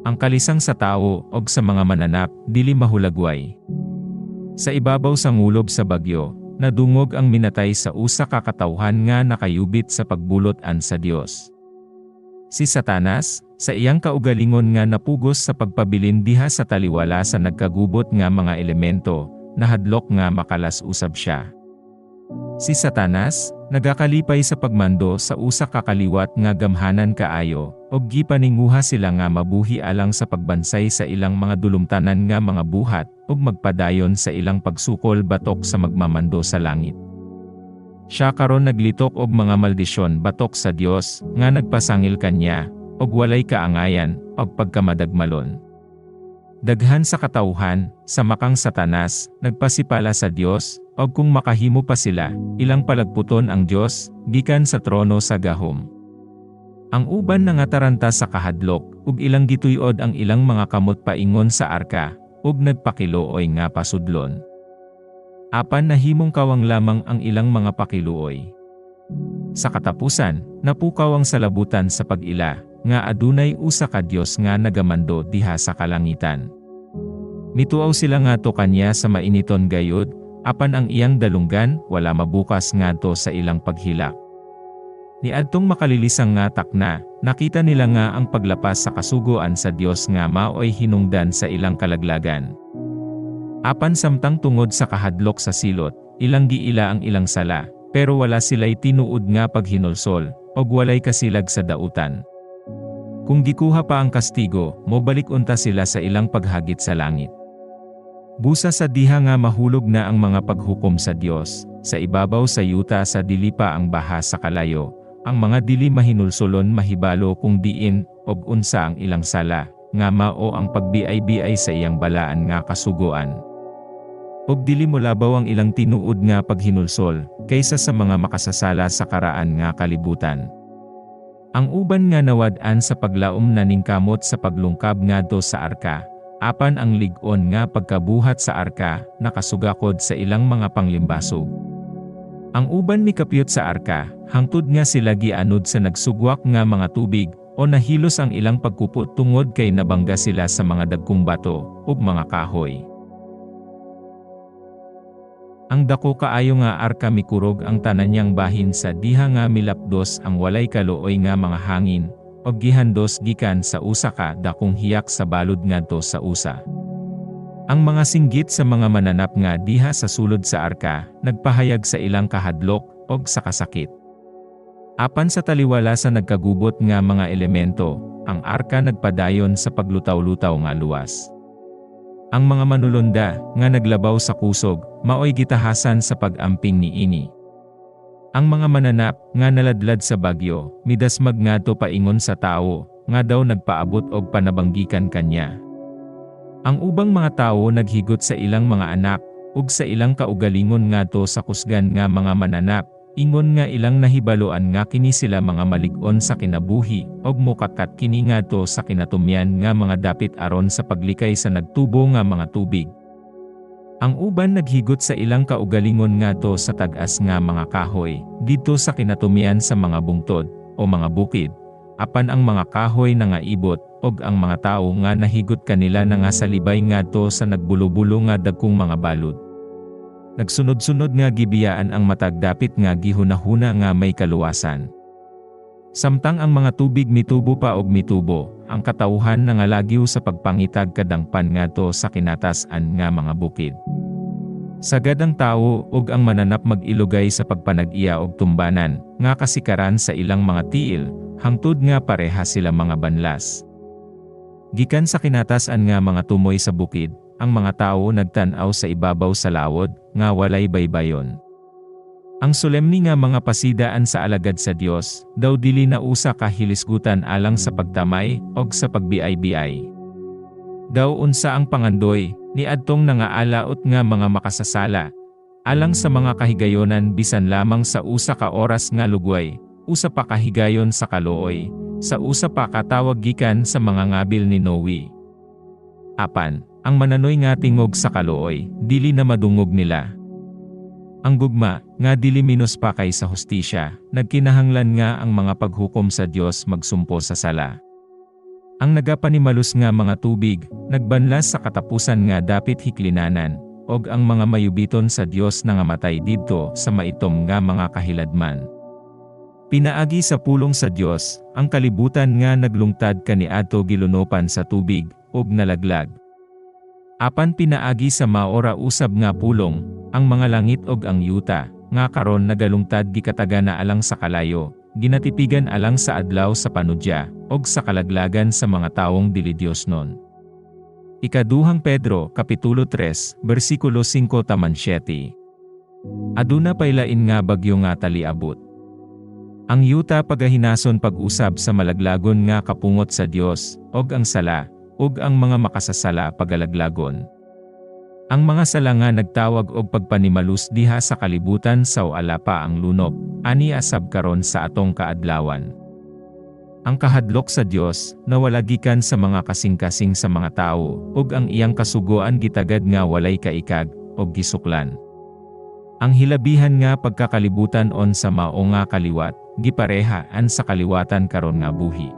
Ang kalisang sa tao, ug sa mga mananap, dili mahulagway. Sa ibabaw sa ngulob sa bagyo, nadungog ang minatay sa usa ka katawhan nga nakayubit sa pagbulotan sa Dios. Si Satanas, sa iyang kaugalingon nga napugos sa pagpabilin diha sa taliwala sa nagkagubot nga mga elemento, nahadlok nga makalas-usab siya. Si Satanas, nagakalipay sa pagmando sa usa ka kaliwat nga gamhanan kaayo, og gipaninguha sila nga mabuhi alang sa pagbansay sa ilang mga dulumtanan nga mga buhat, ug magpadayon sa ilang pagsukol batok sa magmamando sa langit. Siya karon naglitok og mga maldisyon batok sa Dios, nga nagpasangil kanya, og walay kaangayan, og pagkamadagmalon. Daghan sa katauhan, sa makang Satanas, nagpasipala sa Dios, og kung makahimo pa sila, ilang palagputon ang Dios, gikan sa trono sa gahom. Ang uban na nga taranta sa kahadlok, ug ilang gituyod ang ilang mga kamot paingon sa arka, ug nagpakilooy nga pasudlon. Apan nahimong kawang lamang ang ilang mga pakiluoy. Sa katapusan, napukaw ang salabutan sa pag-ila, nga adunay usa ka Dios nga nagamando diha sa kalangitan. Mituaw sila ngadto kanya sa mainiton gayod, apan ang iyang dalunggan wala mabukas ngadto sa ilang paghilak. Niadtong makalilisang nga takna, nakita nila nga ang paglapas sa kasugoan sa Dios nga maoy hinungdan sa ilang kalaglagan. Apan samtang tungod sa kahadlok sa silot, ilang giila ang ilang sala, pero wala sila'y tinuod nga paghinulsol, og walay kasilag sa dautan. Kung gikuha pa ang kastigo, mobalik unta sila sa ilang paghagit sa langit. Busa sa diha nga mahulog na ang mga paghukom sa Dios, sa ibabaw sa yuta sa dili pa ang baha sa kalayo, ang mga dili mahinulsolon mahibalo kung diin, og unsa ang ilang sala, nga mao ang pagbiay-biay sa iyang balaan nga kasugoan. Og dili molabaw ang ilang tinuod nga paghinulsol, kaysa sa mga makasasala sa karaan nga kalibutan. Ang uban nga nawad-an sa paglaom na ningkamot sa paglungkab ngadto sa arka, apan ang lig-on nga pagkabuhat sa arka, nakasugakod sa ilang mga panglimbasog. Ang uban mikapyot sa arka, hangtod nga sila gianod sa nagsugwak nga mga tubig, o nahilos ang ilang pagkupot tungod kay nabangga sila sa mga dagkong bato, ug mga kahoy. Ang dako kaayo nga arka mikurog ang tanan niyang bahin sa diha nga milapdos ang walay kaluoy nga mga hangin, og gihandos gikan sa usa ka dakong hiyak sa balod ngadto sa usa. Ang mga singgit sa mga mananap nga diha sa sulod sa arka, nagpahayag sa ilang kahadlok, og sa kasakit. Apan sa taliwala sa nagkagubot nga mga elemento, ang arka nagpadayon sa paglutaw-lutaw nga luwas. Ang mga manulunda, nga naglabaw sa kusog, maoy gitahasan sa pag-amping niini. Ang mga mananap, nga naladlad sa bagyo, midasmag ngadto paingon sa tao, nga daw nagpaabot og panabanggikan kanya. Ang ubang mga tao naghigot sa ilang mga anak, ug sa ilang kaugalingon ngadto sa kusgan nga mga mananap, ingon nga ilang nahibaloan nga kini sila mga malig-on sa kinabuhi, og mokakat kini ngadto sa kinatumyan nga mga dapit aron sa paglikay sa nagtubo nga mga tubig. Ang uban naghigot sa ilang kaugalingon ngadto sa tag-as nga mga kahoy, didto sa kinatumyan sa mga bungtod, o mga bukid, apan ang mga kahoy na nga ibot, og ang mga tao nga nahigot kanila na nga sa libay ngadto sa nagbulo-bulo nga dagkong mga balod. Nagsunod-sunod nga gibiyaan ang matag dapit nga gihunahuna nga may kaluwasan. Samtang ang mga tubig mitubo pa og mitubo, ang katawhan na nga lagyo sa pagpangitag kadangpan ngadto sa kinatasan nga mga bukid. Sagad ang tao ug ang mananap mag-ilugay sa pagpanag-iya og tumbanan, nga kasikaran sa ilang mga tiil, hangtod nga pareha sila mga banlas. Gikan sa kinatasan nga mga tumoy sa bukid, ang mga tao nagtan-aw sa ibabaw sa lawod, nga walay baybayon. Ang solemni nga mga pasidaan sa alagad sa Dios, daw dili na usa ka hilisgutan alang sa pagtamay, og sa pagbiay-biay. Daw unsa ang pangandoy, niadtong nangaalaot nga mga makasasala, alang sa mga kahigayonan bisan lamang sa usa ka oras nga lugway, usa pa kahigayon sa kaluoy, sa usa pa katawag gikan sa mga ngabil ni Noe. Apan, ang mananoy nga tingog sa kaluoy, dili na madungog nila. Ang gugma, nga dili minos pa kay sa hustisya, nagkinahanglan nga ang mga paghukom sa Dios magsumpo sa sala. Ang nagapanimalus nga mga tubig, nagbanlas sa katapusan nga dapit hiklinanan, og ang mga mayubiton sa Dios nga matay didto sa maitom nga mga kahiladman. Pinaagi sa pulong sa Dios, ang kalibutan nga naglungtad kaniadto gilunopan sa tubig, ug nalaglag. Apan pinaagi sa maora usab nga pulong, ang mga langit ug ang yuta, nga karon nagalungtad gikataga na alang sa kalayo, ginatipigan alang sa adlaw sa panudya, ug sa kalaglagan sa mga taong dili Dios non. Ikaduhang Pedro, Kapitulo 3, versikulo 5-7. Aduna paylain nga bagyo nga taliabot. Ang yuta pagahinason pag-usab sa malaglagon nga kapungot sa Dios, og ang sala, ug ang mga makasasala pagalaglagon. Ang mga sala nga nagtawag og pagpanimalus diha sa kalibutan saw ala pa ang lunop, ani asab karon sa atong kaadlawan. Ang kahadlok sa Dios, nawala gikan sa mga kasing-kasing sa mga tao, ug ang iyang kasugoan gitagad nga walay kaikag, og gisuklan. Ang hilabihan nga pagkakalibutan on sa mao nga kaliwat, giparehaan sa kaliwatan karon nga buhi.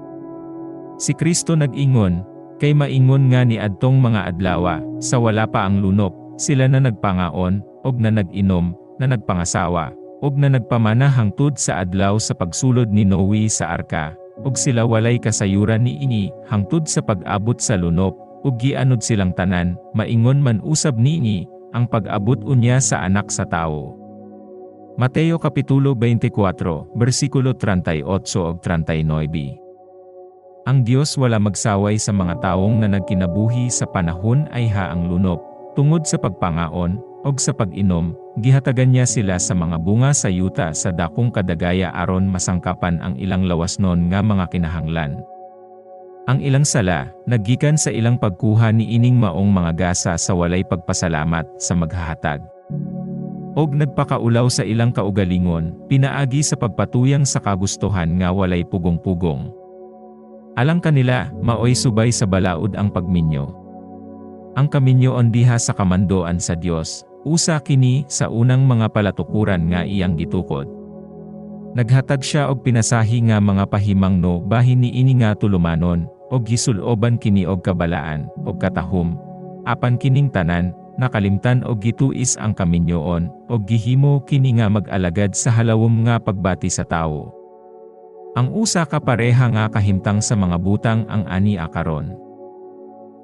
Si Kristo nag-ingon, kay maingon nga ni adtong mga adlawa, sa wala pa ang lunop, sila na nagpangaon, og na nag-inom, na nagpangasawa, og na nagpamana hangtod sa adlaw sa pagsulod ni Noe sa arka, ug sila walay kasayuran ni ini, hangtod sa pag-abot sa lunop, ug gianod silang tanan, maingon man usab niini, ang pag-abot unya sa anak sa tao. Mateo Kapitulo 24, versikulo 38 ug 39. Ang Dios wala magsaway sa mga taong na nagkinabuhi sa panahon ay haang lunop, tungod sa pagpangaon, og sa pag-inom, gihatagan niya sila sa mga bunga sa yuta sa dakong kadagaya aron masangkapan ang ilang lawasnon nga mga kinahanglan. Ang ilang sala, naggikan sa ilang pagkuha ni ining maong mga gasa sa walay pagpasalamat sa maghahatag. Og nagpakaulaw sa ilang kaugalingon, pinaagi sa pagpatuyang sa kagustuhan nga walay pugong-pugong. Alang kanila, maoy subay sa balaod ang pagminyo. Ang kaminyoon diha sa kamandoan sa Dios, usa kini sa unang mga palatukuran nga iyang gitukod. Naghatag siya og pinasahi nga mga pahimangno bahin ni ini nga tulumanon, og gisuloban kini og kabalaan, og katahom, apan kining tanan, nakalimtan og gituis ang kaminyoon, og gihimo kini nga mag-alagad sa halawom nga pagbati sa tawo. Ang usa ka pareha nga kahimtang sa mga butang ang ani akaron.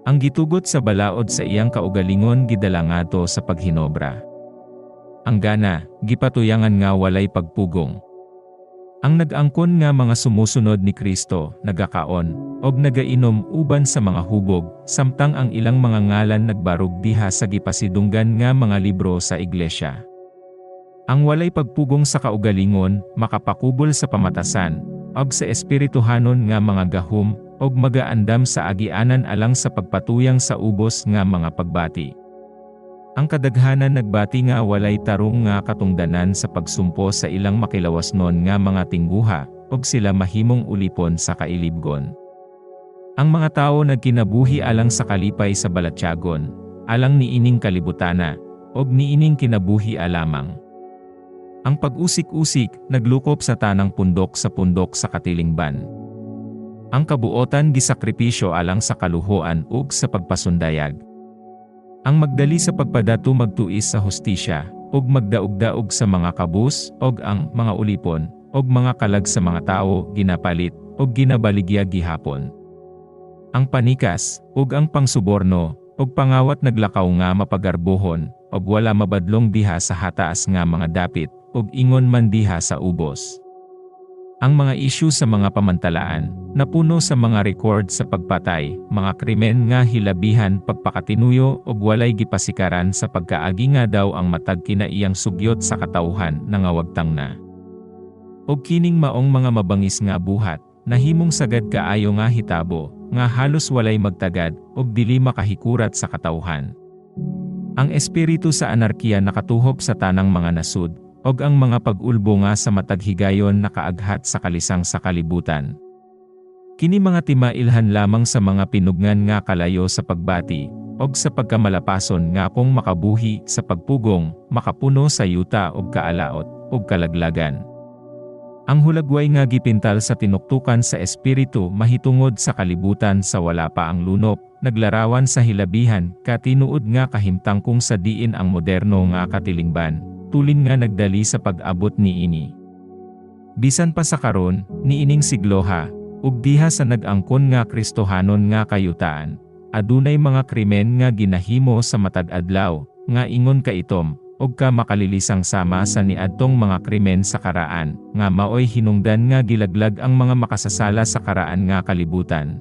Ang gitugot sa balaod sa iyang kaugalingon gidala ngadto sa paghinobra. Ang gana, gipatuyangan nga walay pagpugong. Ang nag-angkon nga mga sumusunod ni Kristo, nagakaon, og nagainom uban sa mga hubog, samtang ang ilang mga ngalan nagbarog diha sa gipasidunggan nga mga libro sa iglesia. Ang walay pagpugong sa kaugalingon, makapakubol sa pamatasan, og sa espirituhanon nga mga gahom, og magaandam sa agianan alang sa pagpatuyang sa ubos nga mga pagbati. Ang kadaghanan nagbati nga walay tarong nga katungdanan sa pagsumpo sa ilang makilawasnon nga mga tingguha, og sila mahimong ulipon sa kailibgon. Ang mga tao nagkinabuhi alang sa kalipay sa balatyagon, alang niining kalibutana, og niining kinabuhi alamang. Ang pag-usik-usik, naglukop sa tanang pundok sa katilingban. Ang kabuotan gisakripisyo alang sa kaluhoan ug sa pagpasundayag. Ang magdali sa pagpadato magtuis sa hustisya, ug magdaog-daog sa mga kabus, ug ang mga ulipon, ug mga kalag sa mga tao ginapalit, ug ginabaligya gihapon. Ang panikas, ug ang pangsuborno, ug pangawat naglakaw nga mapagarbuhon, ug wala mabadlong diha sa hataas nga mga dapit, ug ingon man diha sa ubos. Ang mga isyu sa mga pamantalaan, napuno sa mga record sa pagpatay, mga krimen nga hilabihan pagpakatinuyo ug walay gipasikaran sa pagkaagi nga daw ang matag kinaiyang sugyot sa katawhan nga wagtang na. Og kining maong mga mabangis nga buhat, nahimong sagad kaayo nga hitabo, nga halos walay magtagad, og dili makahikurat sa katawhan. Ang espiritu sa anarkiya nakatuhog sa tanang mga nasud, og ang mga pag-ulbo nga sa mataghigayon nakaaghat sa kalisang sa kalibutan. Kini mga timailhan lamang sa mga pinugnan nga kalayo sa pagbati, og sa pagkamalapason nga kung makabuhi sa pagpugong, makapuno sa yuta og kaalaot, og kalaglagan. Ang hulagway nga gipintal sa tinuktukan sa espiritu mahitungod sa kalibutan sa wala pa ang lunop, naglarawan sa hilabihan, katinuod nga kahimtang kung sa diin ang moderno nga katilingban, tulin nga nagdali sa pag-abot ni ini. Bisan pa sa karon, niining sigloha, ug diha sa nag-angkon nga Kristohanon nga kayutaan, adunay mga krimen nga ginahimo sa matag adlaw, nga ingon kaitom, ug ka makalilisang sama sa niadtong mga krimen sa karaan, nga maoy hinungdan nga gilaglag ang mga makasasala sa karaan nga kalibutan.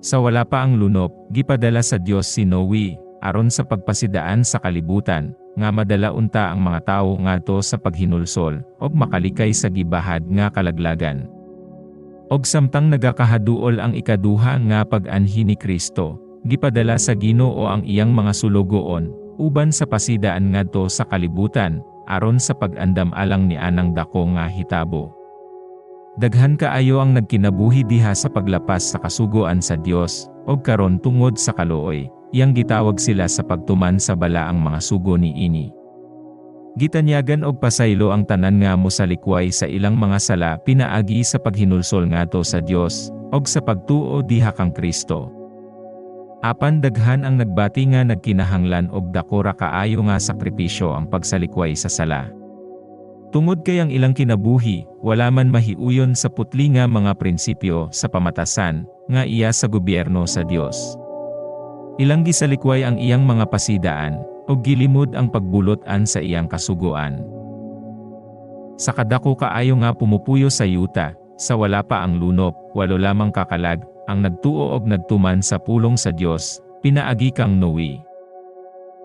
Sa wala pa ang lunop, gipadala sa Dios si Noe, aron sa pagpasidaan sa kalibutan, nga madala unta ang mga tao ngadto sa paghinulsol, og makalikay sa gibahad nga kalaglagan. Og samtang nagakahaduol ang ikaduha nga pag-anhi ni Kristo, gipadala sa Ginoo ang iyang mga sulugoon, uban sa pasidaan ngadto sa kalibutan, aron sa pag-andam alang ni anang dako nga hitabo. Daghan kaayo ang nagkinabuhi diha sa paglapas sa kasugoan sa Dios, og karon tungod sa kaluoy, iyang gitawag sila sa pagtuman sa balaang mga sugo ni ini. Gitanyagan og pasaylo ang tanan nga mosalikway sa ilang mga sala pinaagi sa paghinulsol ngadto sa Dios, og sa pagtuo diha kang Kristo. Apan daghan ang nagbati nga nagkinahanglan og dakora kaayo nga sakripisyo ang pagsalikway sa sala. Tungod kay ang ilang kinabuhi, wala man mahiuyon sa putli nga mga prinsipyo sa pamatasan, nga iya sa gobyerno sa Dios. Ilang gisalikway ang iyang mga pasidaan, o gilimod ang pagbulotan sa iyang kasuguan. Sa kadako kaayo nga pumupuyo sa yuta, sa wala pa ang lunop, walo lamang kakalag, ang nagtuo og nagtuman sa pulong sa Dios, pinaagi kang Noe.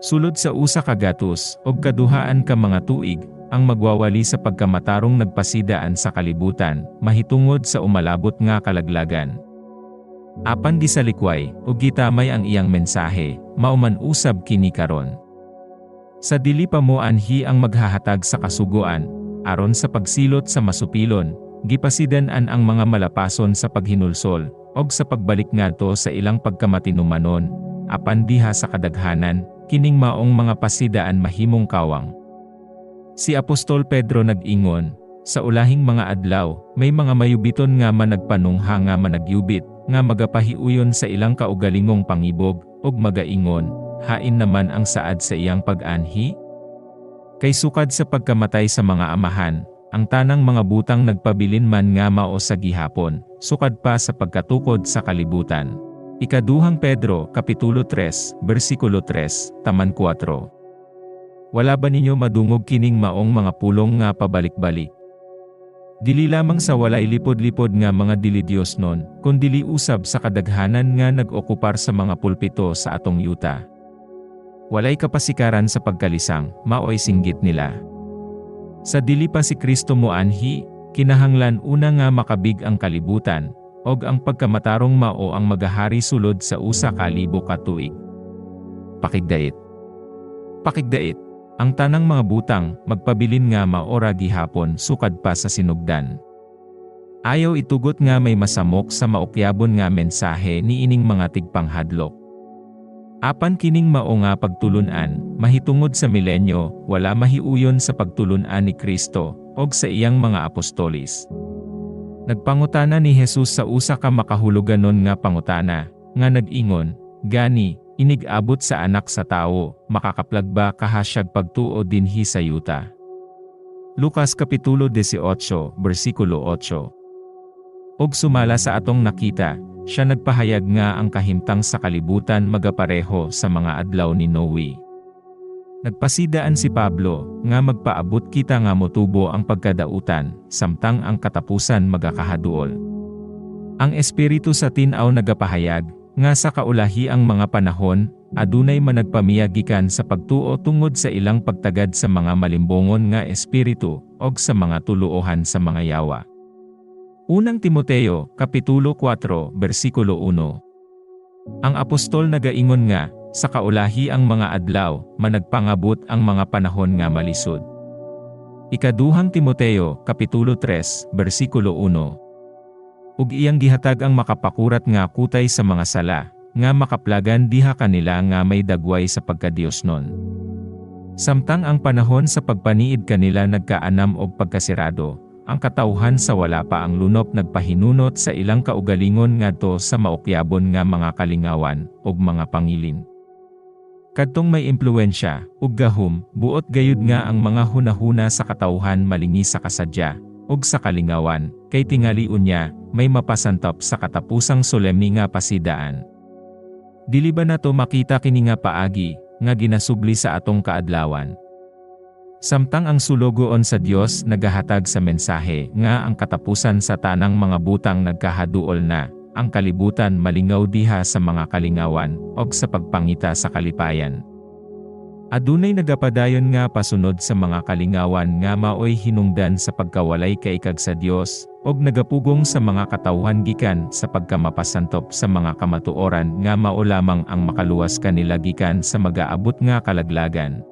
Sulod sa usa ka gatos, og kaduhaan ka mga tuig, ang magwawali sa pagkamatarong nagpasidaan sa kalibutan, mahitungod sa umalabot nga kalaglagan. Apan gisalikway, ug gitamay ang iyang mensahe, mauman usab kini karon. Sa dili pa mo anhi ang maghahatag sa kasuguan, aron sa pagsilot sa masupilon, gipasidan-an ang mga malapason sa paghinulsol, og sa pagbalik ngadto sa ilang pagkamatinumanon, apan diha sa kadaghanan, kining maong mga pasidaan mahimong kawang. Si Apostol Pedro nag-ingon, sa ulahing mga adlaw, may mga mayubiton nga managpanungha nga managyubit, nga magapahiuyon sa ilang kaugalingong pangibog, og magaingon, hain naman ang saad sa iyang pag-anhi? Kay sukad sa pagkamatay sa mga amahan, ang tanang mga butang nagpabilin man nga mao sa gihapon, sukad pa sa pagkatukod sa kalibutan. Ikaduhang Pedro, Kapitulo 3, Versikulo 3, Taman 4. Wala ba ninyo madungog kining maong mga pulong nga pabalik-balik? Dili lamang sa walay lipod-lipod nga mga dili-Dios nun, kundili usab sa kadaghanan nga nag-okupar sa mga pulpito sa atong yuta. Walay kapasikaran sa pagkalisang, maoy singgit nila. Sa dili pa si Kristo mo anhi, kinahanglan una nga makabig ang kalibutan, og ang pagkamatarong mao ang magahari sulod sa usa ka libo ka tuig. Pakigdait. Pakigdait. Ang tanang mga butang, magpabilin nga maora gihapon sukad pa sa sinugdan. Ayaw itugot nga may masamok sa maukyabon nga mensahe ni ining mga tigpanghadlok. Apan kining mao nga pagtulunan, mahitungod sa milenyo, wala mahiuyon sa pagtulunan ni Kristo, og sa iyang mga apostolis. Nagpangutana ni Jesus sa usa ka makahuluganon nga pangutana, nga nag-ingon, gani, inig-abot sa anak sa tao, makakaplag ba kahasyag pagtuo dinhi sa yuta? Lucas Kapitulo 18, Versikulo 8. Og sumala sa atong nakita, siya nagpahayag nga ang kahimtang sa kalibutan magapareho sa mga adlaw ni Noe. Nagpasidaan si Pablo, nga magpaabot kita nga motubo ang pagkadautan, samtang ang katapusan magakahaduol. Ang Espiritu sa tin-aw nagapahayag, nga sa kaulahi ang mga panahon, adunay managpamiyag gikan sa pagtuo tungod sa ilang pagtagad sa mga malimbongon nga espiritu, og sa mga tuluohan sa mga yawa. Unang Timoteo, Kapitulo 4, Versikulo 1. Ang apostol nagaingon nga, sa kaulahi ang mga adlaw, managpangabot ang mga panahon nga malisod. Ikaduhang Timoteo, Kapitulo 3, Versikulo 1. Ug iyang gihatag ang makapakurat nga kutay sa mga sala, nga makaplagan diha kanila nga may dagway sa pagkadiosnon. Samtang ang panahon sa pagpaniid kanila nagkaanam og pagkasirado, ang katawhan sa wala pa ang lunop nagpahinunot sa ilang kaugalingon ngadto sa maukyabon nga mga kalingawan, ug mga pangilin. Kadtong may impluwensya, ug gahom, buot gayud nga ang mga hunahuna sa katawhan malingi sa kasadya, ug sa kalingawan, kay tingali unya, may mapasantop sa katapusang solemni nga pasidaan. Dili ba nato makita kini nga paagi, nga ginasubli sa atong kaadlawan? Samtang ang sulogoon sa Dios nagahatag sa mensahe nga ang katapusan sa tanang mga butang nagkahaduol na, ang kalibutan malingaw diha sa mga kalingawan, og sa pagpangita sa kalipayan. Adunay nagapadayon nga pasunod sa mga kalingawan nga maoy hinungdan sa pagkawalay kaikag sa Dios, og nagapugong sa mga katawhan gikan sa pagkamapasantop sa mga kamatuoran nga mao lamang ang makaluwas kanila gikan sa magaabot nga kalaglagan.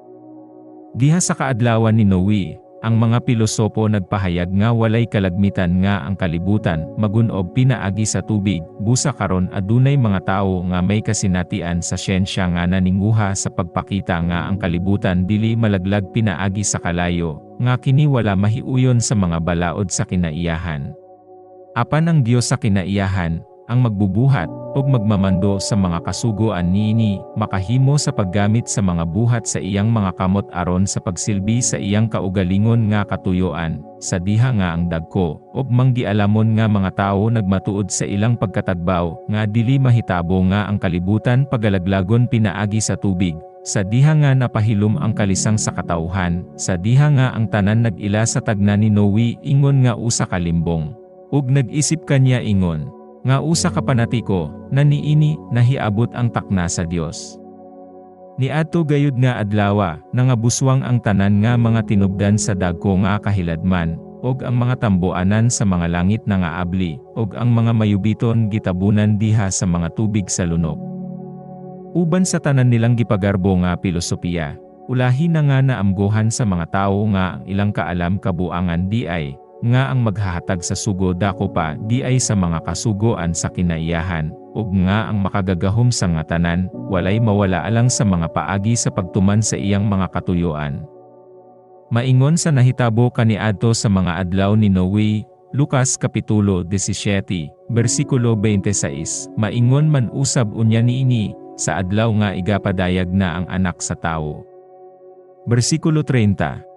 Diha sa kaadlawan ni Noe, ang mga pilosopo nagpahayag nga walay kalagmitan nga ang kalibutan, magunob pinaagi sa tubig, busa karon adunay mga tao nga may kasinatian sa siyensya nga naninguha sa pagpakita nga ang kalibutan dili malaglag pinaagi sa kalayo, nga kini wala mahiuyon sa mga balaod sa kinaiyahan. Apan ang Dios sa kinaiyahan, ang magbubuhat, ug magmamando sa mga kasugoan niini, makahimo sa paggamit sa mga buhat sa iyang mga kamot aron sa pagsilbi sa iyang kaugalingon nga katuyoan, sa diha nga ang dagko, ug manggialamon nga mga tao nagmatuod sa ilang pagkatagbaw, nga dili mahitabo nga ang kalibutan pagalaglagon pinaagi sa tubig, sa diha nga napahilom ang kalisang sa katauhan, sa diha nga ang tanan nag-ila sa tagna ni Noe ingon nga usa ka limbong. Ug nag-isip kanya ingon, nga usa ka panatiko, na niini nahiabot ang takna sa Dios. Niadto gayud nga adlawa, nga buswang ang tanan nga mga tinubdan sa dagko nga kahiladman, og ang mga tamboanan sa mga langit na nga abli, og ang mga mayubiton gitabunan diha sa mga tubig sa lunok. Uban sa tanan nilang gipagarbo nga pilosopiya, ulahi na nga naamgohan sa mga tao nga ang ilang kaalam kabuangan di ay, nga ang maghahatag sa sugo dako pa di ay sa mga kasugoan sa kinaiyahan, ug nga ang makagagahom sa nga tanan, walay mawala alang sa mga paagi sa pagtuman sa iyang mga katuyuan. Maingon sa nahitabo kaniadto sa mga adlaw ni Noe, Lucas Kapitulo 17, versikulo 26, maingon man usab unya niini, sa adlaw nga igapadayag na ang anak sa tao. Versikulo 30.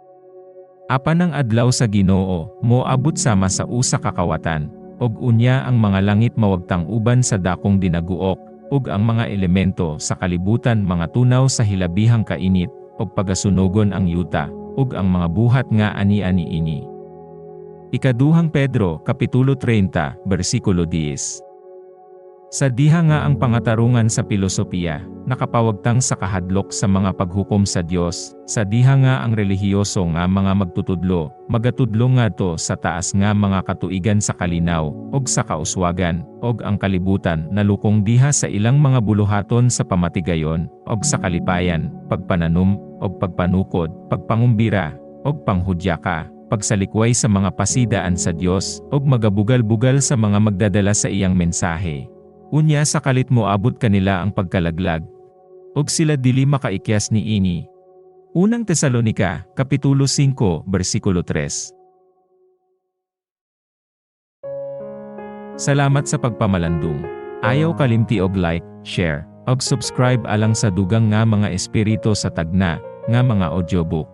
Apan ang adlaw sa Ginoo, moabot sama sa usa ka kawatan, og unya ang mga langit mawagtang uban sa dakong dinaguok, ug ang mga elemento sa kalibutan mga tunaw sa hilabihang kainit, og pagasunogon ang yuta, ug ang mga buhat nga ani-ani ini. Ikaduhang Pedro, Kapitulo 30, versikulo 10. Sa diha nga ang pangatarungan sa pilosopiya, nakapawagtang sa kahadlok sa mga paghukom sa Dios, sa diha nga ang relihiyoso nga mga magtutudlo, magatudlo nga to sa taas nga mga katuigan sa kalinaw, og sa kauswagan, og ang kalibutan nalukong diha sa ilang mga buluhaton sa pamatigayon, og sa kalipayan, pagpananom, og pagpanukod, pagpangumbira, og panghudyaka, pagsalikway sa mga pasidaan sa Dios, og magabugal-bugal sa mga magdadala sa iyang mensahe. Unya sa kalit mo abot kanila ang pagkalaglag, og sila dili makaikyas ni ini. Unang Tesalonika, Kapitulo 5, versikulo 3. Salamat sa pagpamalandong. Ayaw kalimti og like, share, og subscribe alang sa dugang nga mga espiritu sa tagna, nga mga audiobook.